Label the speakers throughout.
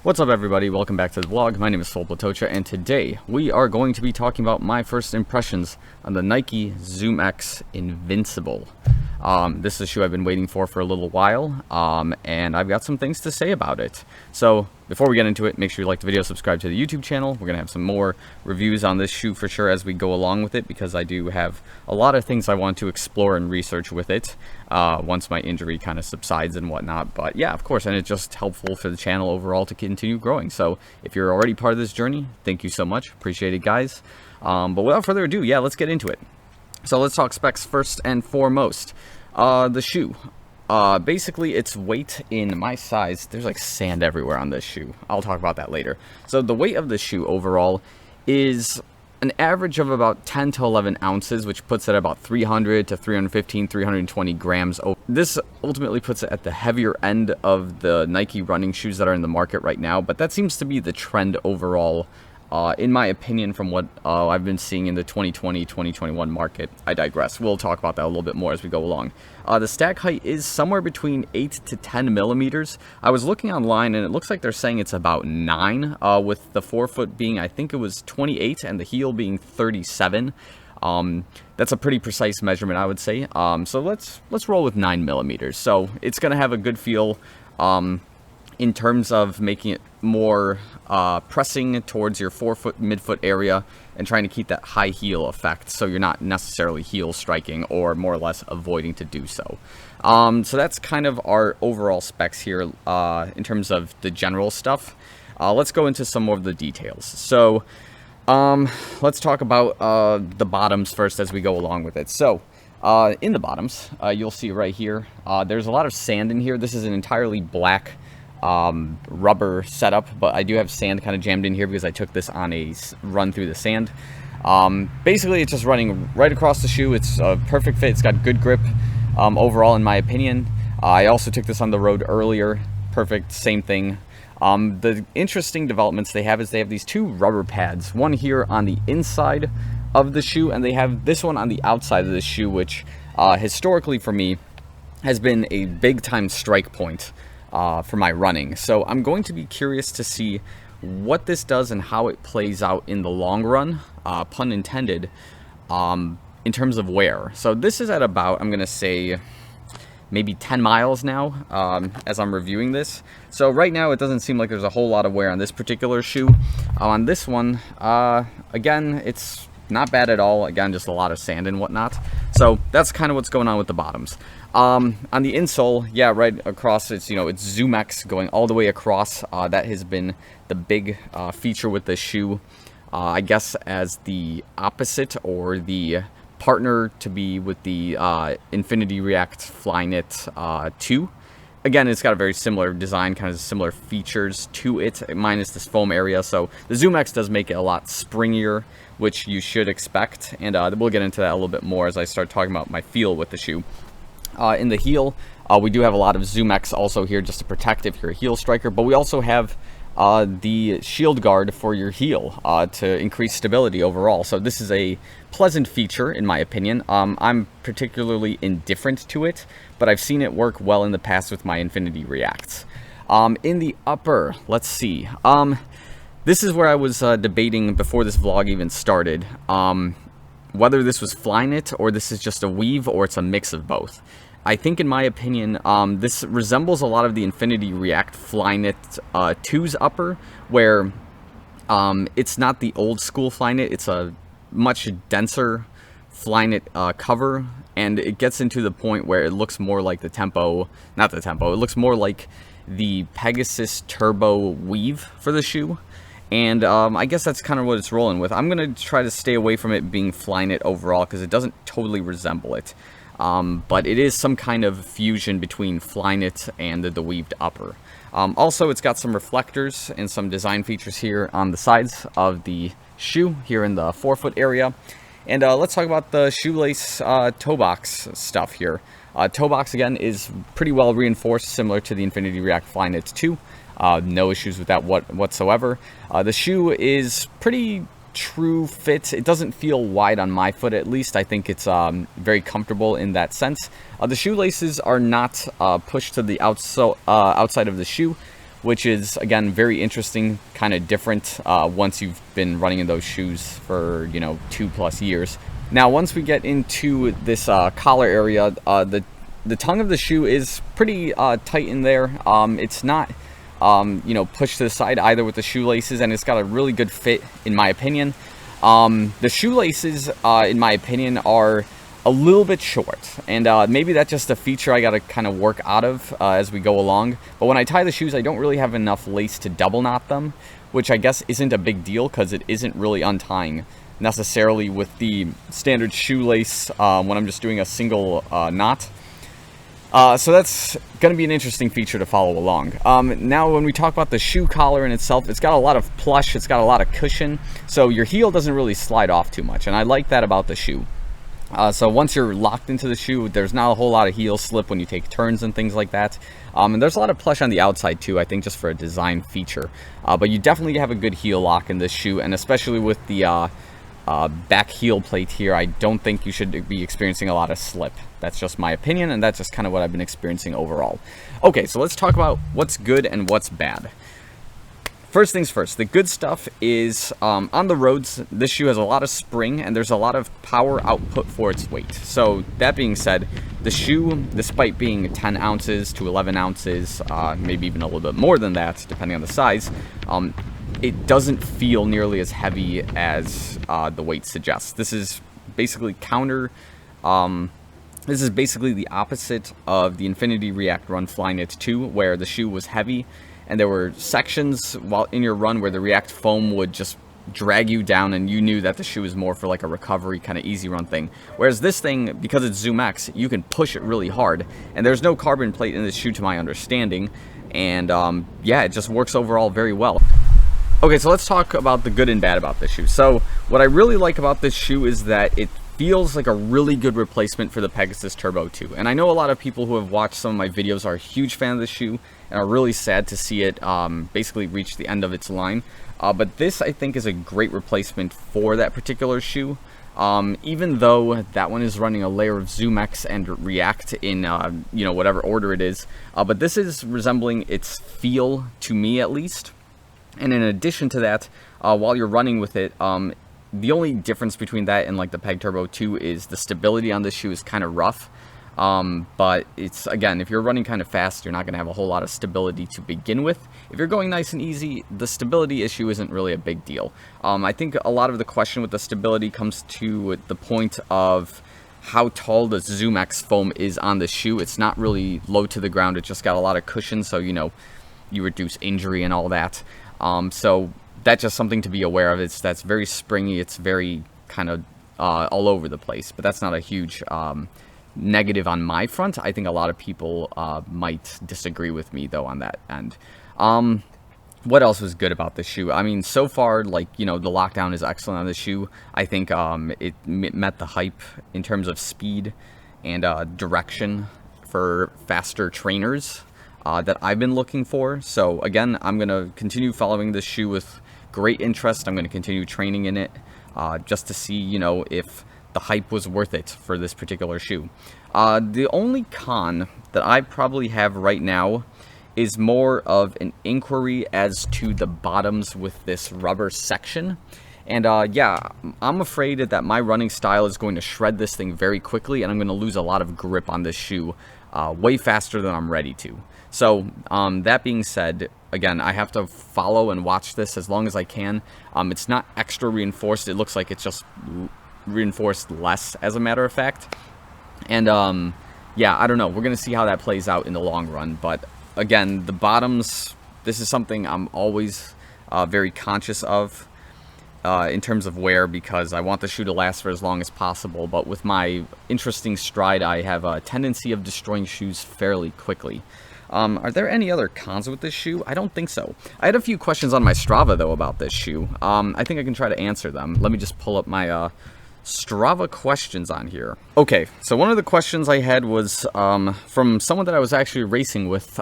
Speaker 1: What's up everybody, welcome back to the vlog. My name is Filip Latocha, and today we are going to be talking about my first impressions on the Nike ZoomX Invincible. This is a shoe I've been waiting for a little while, and I've got some things to say about it. So before we get into it, make sure you like the video, subscribe to the YouTube channel. We're going to have some more reviews on this shoe for sure as we go along with it, because I do have a lot of things I want to explore and research with it once my injury kind of subsides and whatnot. But yeah, of course, and it's just helpful for the channel overall to continue growing. So if you're already part of this journey, thank you so much. Appreciate it, guys. But without further ado, yeah, let's get into it. So let's talk specs first and foremost. The shoe. Basically, its weight in my size, there's like sand everywhere on this shoe. I'll talk about that later. So the weight of the shoe overall is an average of about 10 to 11 ounces, which puts it at about 300 to 315, 320 grams. This ultimately puts it at the heavier end of the Nike running shoes that are in the market right now, but that seems to be the trend overall. In my opinion, from what I've been seeing in the 2020-2021 market. I digress. We'll talk about that a little bit more as we go along. The stack height is somewhere between 8 to 10 millimeters. I was looking online, and it looks like they're saying it's about 9, with the forefoot being, I think it was 28, and the heel being 37. That's a pretty precise measurement, I would say. So let's roll with 9 millimeters. So it's going to have a good feel in terms of making it more pressing towards your forefoot, midfoot area, and trying to keep that high heel effect, so you're not necessarily heel striking or more or less avoiding to do so. So that's kind of our overall specs here in terms of the general stuff. Let's go into some more of the details. So let's talk about the bottoms first as we go along with it. So in the bottoms, you'll see right here, there's a lot of sand in here. This is an entirely black rubber setup, but I do have sand kind of jammed in here because I took this on a run through the sand. Basically, it's just running right across the shoe. It's a perfect fit. It's got good grip overall, in my opinion. I also took this on the road earlier. Perfect, same thing. The interesting developments they have is they have these two rubber pads, one here on the inside of the shoe, and they have this one on the outside of the shoe, which historically for me has been a big time strike point for my running. So I'm going to be curious to see what this does and how it plays out in the long run, pun intended, in terms of wear. So this is at about, I'm going to say, maybe 10 miles now as I'm reviewing this. So right now it doesn't seem like there's a whole lot of wear on this particular shoe. On this one, again, it's not bad at all. Again, just a lot of sand and whatnot. So that's kind of what's going on with the bottoms. On the insole, yeah, right across, it's, you know, it's ZoomX going all the way across. That has been the big feature with this shoe, I guess, as the opposite or the partner to be with the Infinity React Flyknit 2. Again, it's got a very similar design, kind of similar features to it, minus this foam area. So the ZoomX does make it a lot springier, which you should expect, and we'll get into that a little bit more as I start talking about my feel with the shoe. In the heel, we do have a lot of ZoomX also here just to protect if you're a heel striker, but we also have the shield guard for your heel to increase stability overall. So this is a pleasant feature, in my opinion. I'm particularly indifferent to it, but I've seen it work well in the past with my Infinity Reacts. In the upper, let's see. This is where I was debating before this vlog even started, whether this was Flyknit or this is just a weave or it's a mix of both. I think, in my opinion, this resembles a lot of the Infinity React Flyknit 2's upper, where it's not the old school Flyknit. It's a much denser Flyknit cover, and it gets into the point where it looks more like the Tempo, not the Tempo, it looks more like the Pegasus Turbo weave for the shoe. And I guess that's kind of what it's rolling with. I'm going to try to stay away from it being Flyknit overall because it doesn't totally resemble it. But it is some kind of fusion between Flyknit and the weaved upper. Also, it's got some reflectors and some design features here on the sides of the shoe, here in the forefoot area. And let's talk about the shoelace toe box stuff here. Toe box, again, is pretty well reinforced, similar to the Infinity React Flyknit 2. No issues with that whatsoever. The shoe is pretty true fit. It doesn't feel wide on my foot, at least. I think it's very comfortable in that sense. The shoelaces are not pushed to the outside of the shoe, which is, again, very interesting, kind of different once you've been running in those shoes for, you know, 2+ years. Now, once we get into this collar area, the tongue of the shoe is pretty tight in there. It's not, you know, pushed to the side either with the shoelaces, and it's got a really good fit, in my opinion. The shoelaces, in my opinion, are a little bit short, and maybe that's just a feature I gotta kind of work out of as we go along. But when I tie the shoes, I don't really have enough lace to double knot them, which I guess isn't a big deal because it isn't really untying necessarily with the standard shoelace when I'm just doing a single knot. So that's going to be an interesting feature to follow along. Now, when we talk about the shoe collar in itself, it's got a lot of plush, it's got a lot of cushion, so your heel doesn't really slide off too much, and I like that about the shoe. So once you're locked into the shoe, there's not a whole lot of heel slip when you take turns and things like that. And there's a lot of plush on the outside too, I think, just for a design feature. But you definitely have a good heel lock in this shoe, and especially with the back heel plate here, I don't think you should be experiencing a lot of slip. That's just my opinion, and that's just kind of what I've been experiencing overall. Okay, so let's talk about what's good and what's bad. First things first, the good stuff is on the roads, this shoe has a lot of spring and there's a lot of power output for its weight. So that being said, the shoe, despite being 10 ounces to 11 ounces, maybe even a little bit more than that, depending on the size, it doesn't feel nearly as heavy as the weight suggests. This is basically this is basically the opposite of the Infinity React Run Flyknit 2, where the shoe was heavy, and there were sections while in your run where the React foam would just drag you down, and you knew that the shoe was more for like a recovery kind of easy run thing. Whereas this thing, because it's ZoomX, you can push it really hard, and there's no carbon plate in this shoe to my understanding, and yeah, it just works overall very well. Okay, so let's talk about the good and bad about this shoe. So what I really like about this shoe is that it feels like a really good replacement for the Pegasus Turbo 2. And I know a lot of people who have watched some of my videos are a huge fan of this shoe and are really sad to see it basically reach the end of its line. But this, I think, is a great replacement for that particular shoe. Even though that one is running a layer of ZoomX and React in, you know, whatever order it is. But this is resembling its feel, to me at least. And in addition to that, while you're running with it, the only difference between that and like the Peg Turbo 2 is the stability on this shoe is kind of rough. But it's, again, if you're running kind of fast, you're not going to have a whole lot of stability to begin with. If you're going nice and easy, the stability issue isn't really a big deal. I think a lot of the question with the stability comes to the point of how tall the ZoomX foam is on the shoe. It's not really low to the ground. It just got a lot of cushion, so, you know, you reduce injury and all that. So that's just something to be aware of. That's very springy. It's very kind of all over the place, but that's not a huge negative on my front. I think a lot of people might disagree with me though on that end. What else was good about this shoe? I mean, so far, like, you know, the lockdown is excellent on the shoe. I think it met the hype in terms of speed and direction for faster trainers that I've been looking for. So again, I'm going to continue following this shoe with great interest. I'm going to continue training in it just to see, you know, if the hype was worth it for this particular shoe. The only con that I probably have right now is more of an inquiry as to the bottoms with this rubber section. And yeah, I'm afraid that my running style is going to shred this thing very quickly, and I'm going to lose a lot of grip on this shoe way faster than I'm ready to. So that being said, again, I have to follow and watch this as long as I can. It's not extra reinforced. It looks like it's just reinforced less, as a matter of fact. And yeah, I don't know. We're going to see how that plays out in the long run. But again, the bottoms, this is something I'm always very conscious of in terms of wear, because I want the shoe to last for as long as possible. But with my interesting stride, I have a tendency of destroying shoes fairly quickly. Are there any other cons with this shoe? I don't think so. I had a few questions on my Strava, though, about this shoe. I think I can try to answer them. Let me just pull up my Strava questions on here. Okay, so one of the questions I had was from someone that I was actually racing with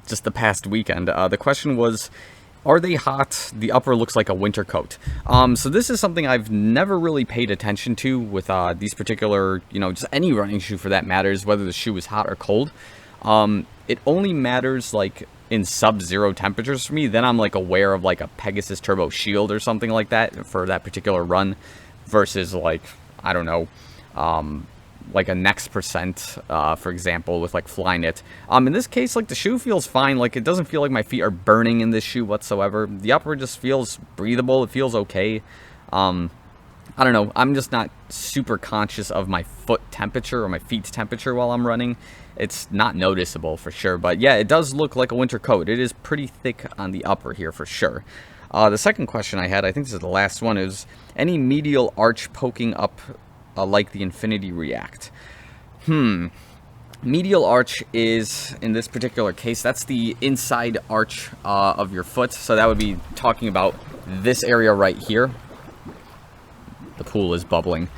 Speaker 1: just the past weekend. The question was, are they hot? The upper looks like a winter coat. So this is something I've never really paid attention to with these particular, you know, just any running shoe for that matters, whether the shoe is hot or cold. It only matters, like, in sub-zero temperatures for me, then I'm like aware of like a Pegasus Turbo Shield or something like that for that particular run, versus like, I don't know, like a Next Percent, for example, with like Flyknit. In this case, like the shoe feels fine. Like it doesn't feel like my feet are burning in this shoe whatsoever. The upper just feels breathable. It feels okay. I don't know. I'm just not super conscious of my foot temperature or my feet's temperature while I'm running. It's not noticeable for sure. But yeah, it does look like a winter coat. It is pretty thick on the upper here for sure. The second question I had, I think this is the last one, is any medial arch poking up like the Infinity React? Medial arch is, in this particular case, that's the inside arch of your foot. So that would be talking about this area right here. The pool is bubbling.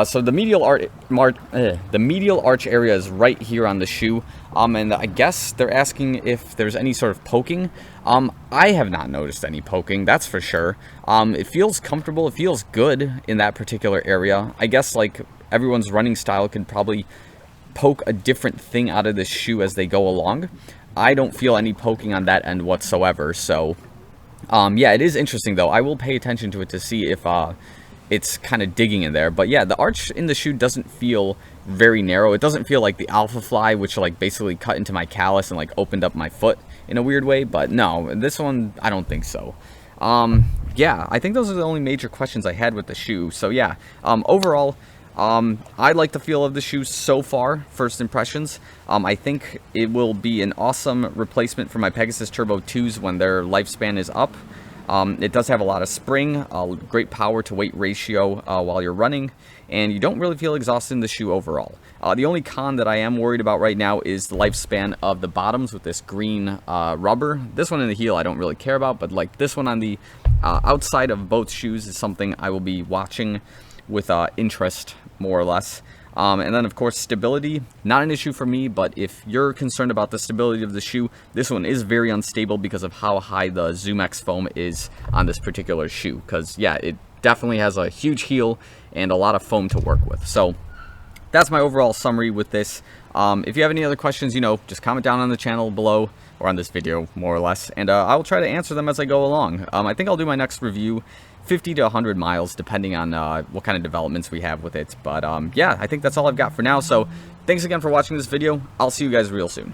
Speaker 1: So the medial arch area is right here on the shoe. And I guess they're asking if there's any sort of poking. I have not noticed any poking, that's for sure. It feels comfortable. It feels good in that particular area. I guess like everyone's running style could probably poke a different thing out of this shoe as they go along. I don't feel any poking on that end whatsoever. So yeah, it is interesting though. I will pay attention to it to see if it's kind of digging in there. But yeah, the arch in the shoe doesn't feel very narrow. It doesn't feel like the Alpha Fly, which like basically cut into my callus and like opened up my foot in a weird way. But no, this one, I don't think so. Yeah, I think those are the only major questions I had with the shoe. So yeah, overall, I like the feel of the shoe so far, first impressions. I think it will be an awesome replacement for my Pegasus Turbo 2s when their lifespan is up. It does have a lot of spring, great power to weight ratio while you're running, and you don't really feel exhausted in the shoe overall. The only con that I am worried about right now is the lifespan of the bottoms with this green rubber. This one in the heel I don't really care about, but like this one on the outside of both shoes is something I will be watching with interest, more or less. And then, of course, stability, not an issue for me, but if you're concerned about the stability of the shoe, this one is very unstable because of how high the ZoomX foam is on this particular shoe. Because, yeah, it definitely has a huge heel and a lot of foam to work with. So that's my overall summary with this. If you have any other questions, you know, just comment down on the channel below, or on this video, more or less, and I will try to answer them as I go along. I think I'll do my next review 50 to 100 miles, depending on what kind of developments we have with it. But yeah, I think that's all I've got for now. So thanks again for watching this video. I'll see you guys real soon.